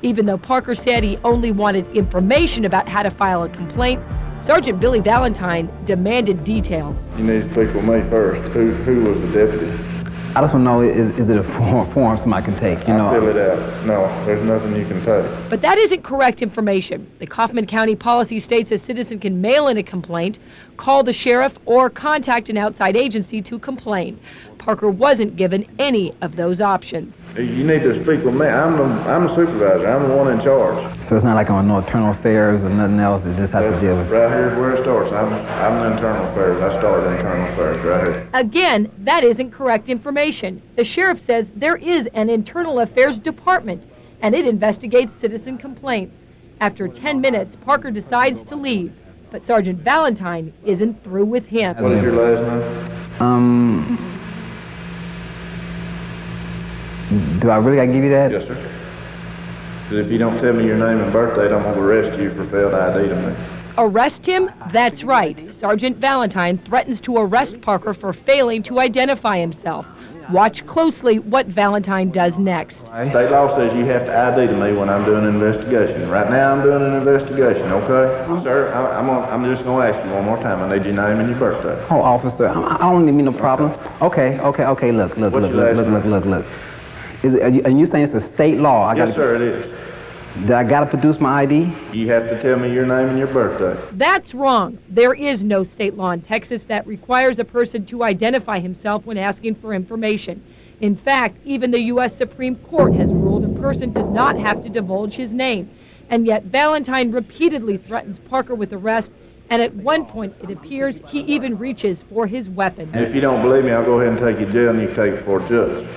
Even though Parker said he only wanted information about how to file a complaint, Sergeant Billy Valentine demanded details. You need to speak with me first. Who was the deputy? I just want to know, is it a form somebody can take? You know, I'll fill it out. No, there's nothing you can take. But that isn't correct information. The Kaufman County policy states a citizen can mail in a complaint, call the sheriff, or contact an outside agency to complain. Parker wasn't given any of those options. You need to speak with me. I'm the supervisor. I'm the one in charge. So it's not like on no internal affairs or nothing else. It just has to deal with. Right here's where it starts. I'm the internal affairs. I started internal affairs right here. Again, that isn't correct information. The sheriff says there is an internal affairs department, and it investigates citizen complaints. After 10 minutes, Parker decides to leave, but Sergeant Valentine isn't through with him. What is your last name? Do I really got to give you that? Yes, sir. Because if you don't tell me your name and birthday, I'm going to arrest you for failed ID to me. Arrest him? That's right. Sergeant Valentine threatens to arrest Parker for failing to identify himself. Watch closely what Valentine does next. State law says you have to ID to me when I'm doing an investigation. Right now I'm doing an investigation, okay? Sir, I'm just going to ask you one more time. I need your name and your birthday. Oh, officer, I don't need no problem. Okay, look. Are you saying it's a state law? Yes, sir, it is. Do I got to produce my ID? You have to tell me your name and your birthday. That's wrong. There is no state law in Texas that requires a person to identify himself when asking for information. In fact, even the U.S. Supreme Court has ruled a person does not have to divulge his name. And yet Valentine repeatedly threatens Parker with arrest, and at one point it appears he even reaches for his weapon. And if you don't believe me, I'll go ahead and take you to jail and you can take it before a judge.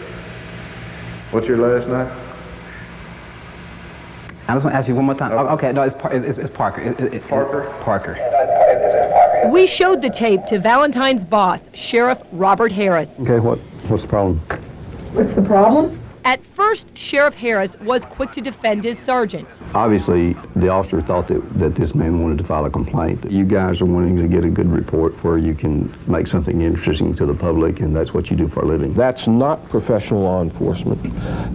What's your last name? I just want to ask you one more time. Okay, no, it's Parker. Parker? Parker. We showed the tape to Valentine's boss, Sheriff Robert Harris. Okay, what's the problem? What's the problem? At first, Sheriff Harris was quick to defend his sergeant. Obviously, the officer thought that this man wanted to file a complaint. You guys are wanting to get a good report where you can make something interesting to the public, and that's what you do for a living. That's not professional law enforcement.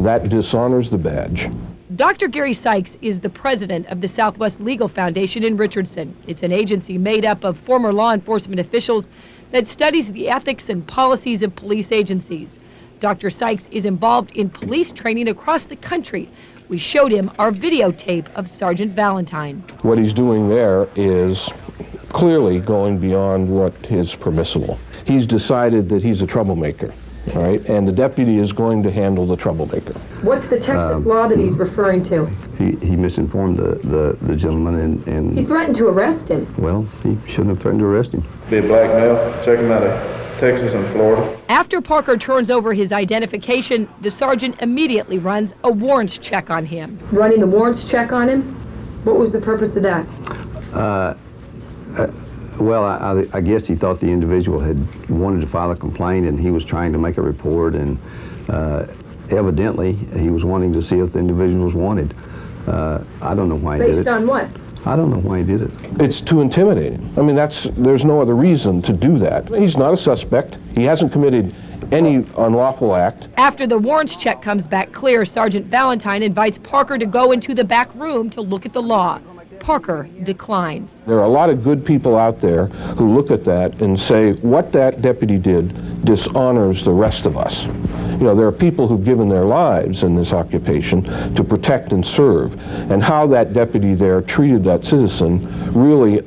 That dishonors the badge. Dr. Gary Sykes is the president of the Southwest Legal Foundation in Richardson. It's an agency made up of former law enforcement officials that studies the ethics and policies of police agencies. Dr. Sykes is involved in police training across the country. We showed him our videotape of Sergeant Valentine. What he's doing there is clearly going beyond what is permissible. He's decided that he's a troublemaker. All right, and the deputy is going to handle the troublemaker. What's the Texas law that he's referring to? He misinformed the gentleman and... He threatened to arrest him. Well, he shouldn't have threatened to arrest him. Be a black male. Check him out of Texas and Florida. After Parker turns over his identification, the sergeant immediately runs a warrants check on him. Running the warrants check on him? What was the purpose of that? Well, I guess he thought the individual had wanted to file a complaint and he was trying to make a report, and evidently he was wanting to see if the individual was wanted. I don't know why he did it. Based on what? I don't know why he did it. It's to intimidate him. I mean, there's no other reason to do that. He's not a suspect. He hasn't committed any unlawful act. After the warrants check comes back clear, Sergeant Valentine invites Parker to go into the back room to look at the law. Parker declines. There are a lot of good people out there who look at that and say, what that deputy did dishonors the rest of us. You know, there are people who've given their lives in this occupation to protect and serve, and how that deputy there treated that citizen really